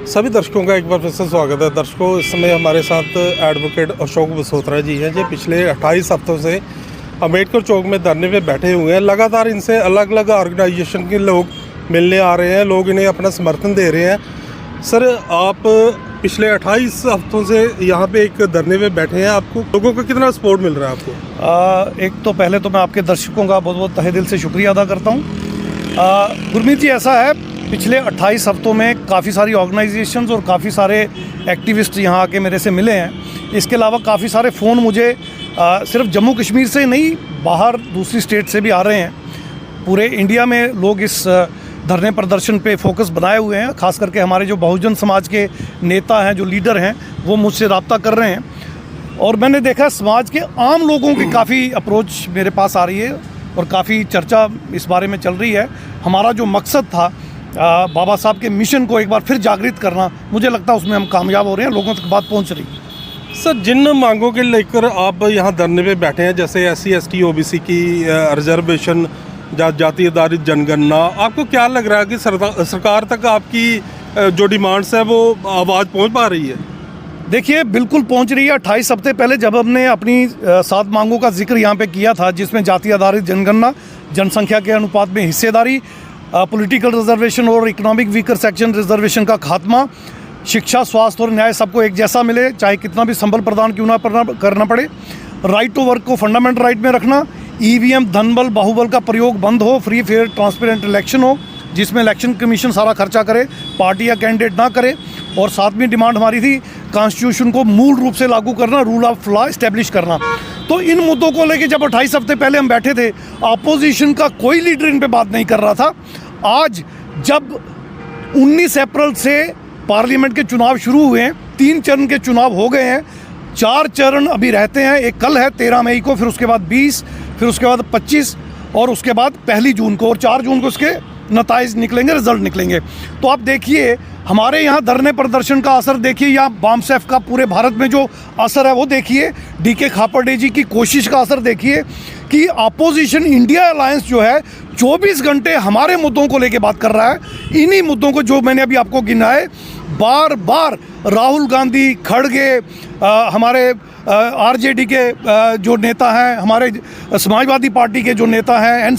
सभी दर्शकों का एक बार फिर से स्वागत है। दर्शकों, इस समय हमारे साथ एडवोकेट अशोक बसोत्रा जी हैं, जो पिछले 28 हफ्तों से अम्बेडकर चौक में धरने पे बैठे हुए हैं। लगातार इनसे अलग अलग ऑर्गेनाइजेशन के लोग मिलने आ रहे हैं, लोग इन्हें अपना समर्थन दे रहे हैं। सर, आप पिछले 28 हफ्तों से यहाँ पे एक धरने पे बैठे हैं, आपको लोगों का कितना सपोर्ट मिल रहा है आपको? एक तो पहले तो मैं आपके दर्शकों का बहुत बहुत तहे दिल से शुक्रिया अदा करता हूँ। गुरमीत जी, ऐसा है, पिछले 28 हफ्तों में काफ़ी सारी ऑर्गेनाइजेशंस और काफ़ी सारे एक्टिविस्ट यहाँ आके मेरे से मिले हैं। इसके अलावा काफ़ी सारे फ़ोन मुझे सिर्फ जम्मू कश्मीर से नहीं, बाहर दूसरी स्टेट से भी आ रहे हैं। पूरे इंडिया में लोग इस धरने प्रदर्शन पे फोकस बनाए हुए हैं। ख़ास करके हमारे जो बहुजन समाज के नेता हैं, जो लीडर हैं, वो मुझसे रब्ता कर रहे हैं। और मैंने देखा समाज के आम लोगों की काफ़ी अप्रोच मेरे पास आ रही है और काफ़ी चर्चा इस बारे में चल रही है। हमारा जो मकसद था बाबा साहब के मिशन को एक बार फिर जागृत करना, मुझे लगता है उसमें हम कामयाब हो रहे हैं, लोगों तक बात पहुंच रही है। सर, जिन मांगों के लेकर आप यहाँ धरने पे बैठे हैं, जैसे SC ST OBC की रिजर्वेशन, जाति आधारित जनगणना, आपको क्या लग रहा है कि सरकार तक आपकी जो डिमांड्स है वो आवाज़ पहुँच पा रही है? देखिए, बिल्कुल पहुंच रही है। 28 हफ्ते पहले जब हमने अपनी 7 मांगों का जिक्र यहाँ पे किया था, जिसमें जाति आधारित जनगणना, जनसंख्या के अनुपात में हिस्सेदारी, पॉलिटिकल रिजर्वेशन और इकोनॉमिक वीकर सेक्शन रिजर्वेशन का खात्मा, शिक्षा, स्वास्थ्य और न्याय सबको एक जैसा मिले, चाहे कितना भी संबल प्रदान क्यों ना करना पड़े, राइट टू वर्क को फंडामेंटल राइट में रखना, EVM धनबल बाहुबल का प्रयोग बंद हो, फ्री फेयर ट्रांसपेरेंट इलेक्शन हो जिसमें इलेक्शन कमीशन सारा खर्चा करे, पार्टी या कैंडिडेट ना करे। और 7वीं डिमांड हमारी थी कॉन्स्टिट्यूशन को मूल रूप से लागू करना, रूल ऑफ लॉ इस्टेब्लिश करना। तो इन मुद्दों को लेके जब 28 हफ्ते पहले हम बैठे थे, अपोजिशन का कोई लीडर इन पे बात नहीं कर रहा था। आज जब 19 अप्रैल से पार्लियामेंट के चुनाव शुरू हुए हैं, 3 चरण के चुनाव हो गए हैं, 4 चरण अभी रहते हैं। एक कल है 13 मई को, फिर उसके बाद 20, फिर उसके बाद 25 और उसके बाद 1 जून को, और 4 जून को उसके नताइज निकलेंगे, रिजल्ट निकलेंगे। तो आप देखिए, हमारे यहाँ धरने प्रदर्शन का असर देखिए, या बामसेफ का पूरे भारत में जो असर है वो देखिए, DK खापर्डे जी की कोशिश का असर देखिए कि अपोजिशन इंडिया अलायंस जो है 24 घंटे हमारे मुद्दों को लेके बात कर रहा है। इन्हीं मुद्दों को जो मैंने अभी आपको गिनाए, बार बार राहुल गांधी, खड़गे, हमारे RJD के जो नेता हैं, हमारे समाजवादी पार्टी के जो नेता हैं,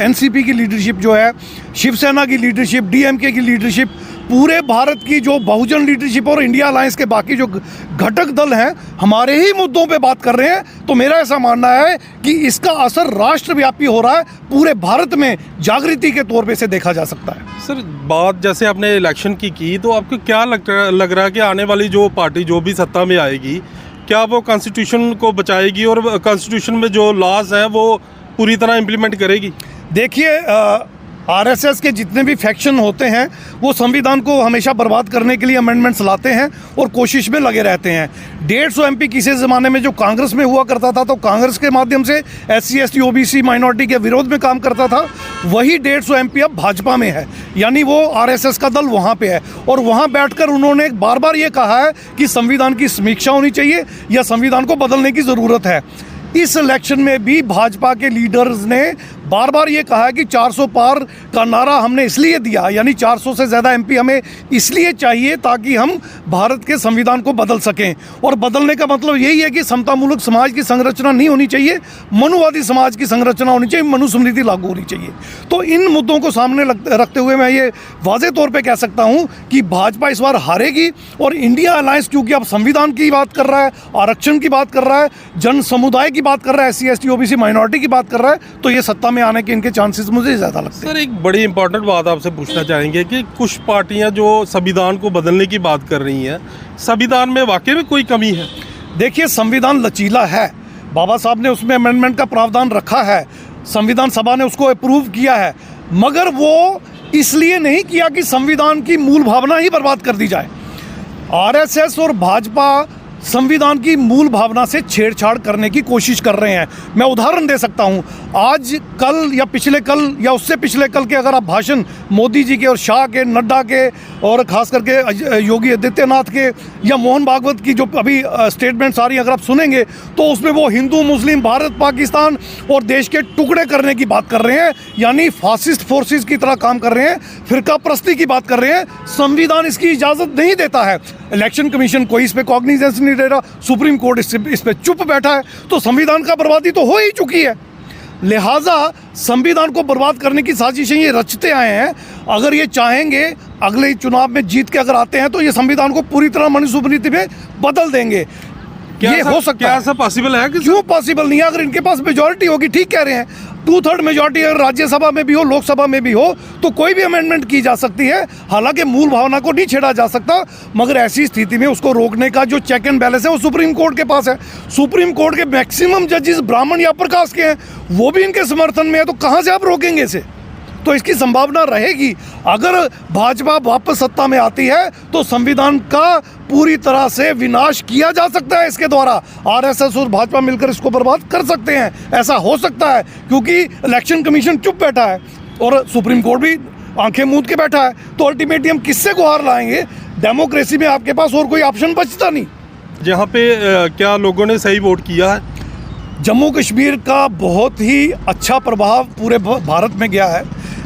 NCP की लीडरशिप जो है, शिवसेना की लीडरशिप, DMK की लीडरशिप, पूरे भारत की जो बहुजन लीडरशिप और इंडिया अलायंस के बाकी जो घटक दल हैं, हमारे ही मुद्दों पे बात कर रहे हैं। तो मेरा ऐसा मानना है कि इसका असर राष्ट्रव्यापी हो रहा है, पूरे भारत में जागृति के तौर पे से देखा जा सकता है। सर, बात जैसे आपने इलेक्शन की, तो आपको क्या लग रहा है कि आने वाली जो पार्टी जो भी सत्ता में आएगी, क्या वो कॉन्स्टिट्यूशन को बचाएगी और कॉन्स्टिट्यूशन में जो लॉज हैं वो पूरी तरह इम्प्लीमेंट करेगी? देखिए, RSS के जितने भी फैक्शन होते हैं वो संविधान को हमेशा बर्बाद करने के लिए अमेंडमेंट्स लाते हैं और कोशिश में लगे रहते हैं। 150 MP किसी ज़माने में जो कांग्रेस में हुआ करता था, तो कांग्रेस के माध्यम से SC ST OBC माइनॉरिटी के विरोध में काम करता था। वही 150 MP अब भाजपा में है, यानी वो RSS का दल वहाँ पे है। और वहाँ बैठकर उन्होंने बार बार ये कहा है कि संविधान की समीक्षा होनी चाहिए या संविधान को बदलने की ज़रूरत है। इस इलेक्शन में भी भाजपा के लीडर्स ने बार बार ये कहा है कि 400 पार का नारा हमने इसलिए दिया, यानी 400 से ज़्यादा MP हमें इसलिए चाहिए ताकि हम भारत के संविधान को बदल सकें। और बदलने का मतलब यही है कि समतामूलक समाज की संरचना नहीं होनी चाहिए, मनुवादी समाज की संरचना होनी चाहिए, मनुस्मृति लागू होनी चाहिए। तो इन मुद्दों को सामने रखते हुए मैं ये वाज़े तौर पर कह सकता हूँ कि भाजपा इस बार हारेगी। और इंडिया अलायंस क्योंकि अब संविधान की बात कर रहा है, आरक्षण की बात कर रहा है, जन समुदाय की बात कर रहा है, SC ST OBC माइनॉरिटी की बात कर रहा है, तो ये सत्ता में आने के इनके चांसेस मुझे ज़्यादा लगते हैं। सर, एक बड़ी इंपॉर्टेंट बात आपसे पूछना चाहेंगे कि कुछ पार्टियां जो संविधान को बदलने की बात कर रही हैं, संविधान में वाकई में कोई कमी है? देखिए, संविधान लचीला है, बाबा साहब ने उसमें अमेंडमेंट का प्रावधान रखा है, संविधान सभा ने उसको अप्रूव किया है, मगर वो इसलिए नहीं किया कि संविधान की मूल भावना ही बर्बाद कर दी जाए। RSS और भाजपा संविधान की मूल भावना से छेड़छाड़ करने की कोशिश कर रहे हैं। मैं उदाहरण दे सकता हूं, आज कल या पिछले कल या उससे पिछले कल के अगर आप भाषण मोदी जी के और शाह के, नड्डा के और खास करके योगी आदित्यनाथ के या मोहन भागवत की जो अभी स्टेटमेंट्स आ रही हैं अगर आप सुनेंगे तो उसमें वो हिंदू मुस्लिम भारत पाकिस्तान और देश के टुकड़े करने की बात कर रहे हैं, यानी फासिस्ट फोर्सेस की तरह काम कर रहे हैं, फिरका परस्ती की बात कर रहे हैं। संविधान इसकी इजाज़त नहीं देता है। इलेक्शन कमीशन कोई इस पे कॉग्निजेंस नहीं दे रहा, सुप्रीम कोर्ट इस पे चुप बैठा है, तो संविधान का बर्बादी तो हो ही चुकी है। लिहाजा संविधान को बर्बाद करने की साजिशें ये रचते आए हैं। अगर ये चाहेंगे अगले चुनाव में जीत के अगर आते हैं तो ये संविधान को पूरी तरह मनुस्मृति में बदल देंगे। ये हो सकता क्या है। ऐसा पॉसिबल है कि क्यों पॉसिबल नहीं है? अगर इनके पास मेजॉरिटी होगी, ठीक कह रहे हैं, 2/3 मेजॉरिटी अगर राज्यसभा में भी हो, लोकसभा में भी हो, तो कोई भी अमेंडमेंट की जा सकती है। हालांकि मूल भावना को नहीं छेड़ा जा सकता, मगर ऐसी स्थिति में उसको रोकने का जो चेक एंड बैलेंस है वो सुप्रीम कोर्ट के पास है। सुप्रीम कोर्ट के मैक्सिमम जजेस ब्राह्मण या अपर कास्ट के हैं, वो भी इनके समर्थन में है, तो कहाँ से आप रोकेंगे इसे? तो इसकी संभावना रहेगी। अगर भाजपा वापस सत्ता में आती है तो संविधान का पूरी तरह से विनाश किया जा सकता है इसके द्वारा। आरएसएस और भाजपा मिलकर इसको बर्बाद कर सकते हैं, ऐसा हो सकता है, क्योंकि इलेक्शन कमीशन चुप बैठा है और सुप्रीम कोर्ट भी आंखें मूंद के बैठा है। तो अल्टीमेटली हम किससे गुहार लाएंगे? डेमोक्रेसी में आपके पास और कोई ऑप्शन बचता नहीं। जहाँ पे क्या लोगों ने सही वोट किया है? जम्मू कश्मीर का बहुत ही अच्छा प्रभाव पूरे भारत में गया है।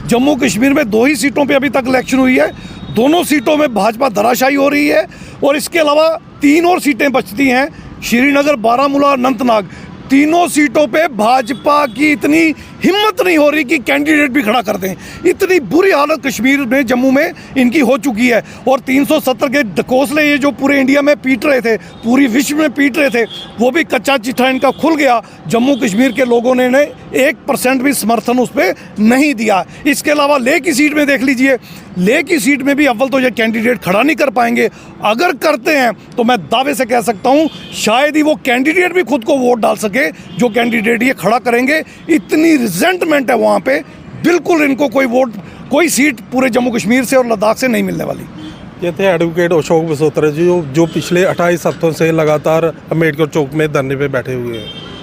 जम्मू कश्मीर में 2 ही सीटों पे अभी तक इलेक्शन हुई है, दोनों सीटों में भाजपा धराशायी हो रही है, और इसके अलावा 3 और सीटें बचती हैं, श्रीनगर, बारामूला और अनंतनाग। तीनों सीटों पे भाजपा की इतनी हिम्मत नहीं हो रही कि कैंडिडेट भी खड़ा कर दें। इतनी बुरी हालत कश्मीर में, जम्मू में इनकी हो चुकी है। और 370 के ढकोसले ये जो पूरे इंडिया में पीट रहे थे, पूरी विश्व में पीट रहे थे, वो भी कच्चा चिट्ठा इनका खुल गया। जम्मू कश्मीर के लोगों ने 1% भी समर्थन उस पर नहीं दिया। इसके अलावा लेह की सीट में देख लीजिए, लेह की सीट में भी अव्वल तो ये कैंडिडेट खड़ा नहीं कर पाएंगे। अगर करते हैं तो मैं दावे से कह सकता हूँ शायद ही वो कैंडिडेट भी खुद को वोट डाल सके जो कैंडिडेट ये खड़ा करेंगे। इतनी रिजेंटमेंट है वहाँ पे, बिल्कुल इनको कोई वोट, कोई सीट पूरे जम्मू कश्मीर से और लद्दाख से नहीं मिलने वाली। ये थे एडवोकेट अशोक बसोत्रा जी जो पिछले 28 हफ्तों से लगातार अम्बेडकर चौक में धरने पे बैठे हुए हैं।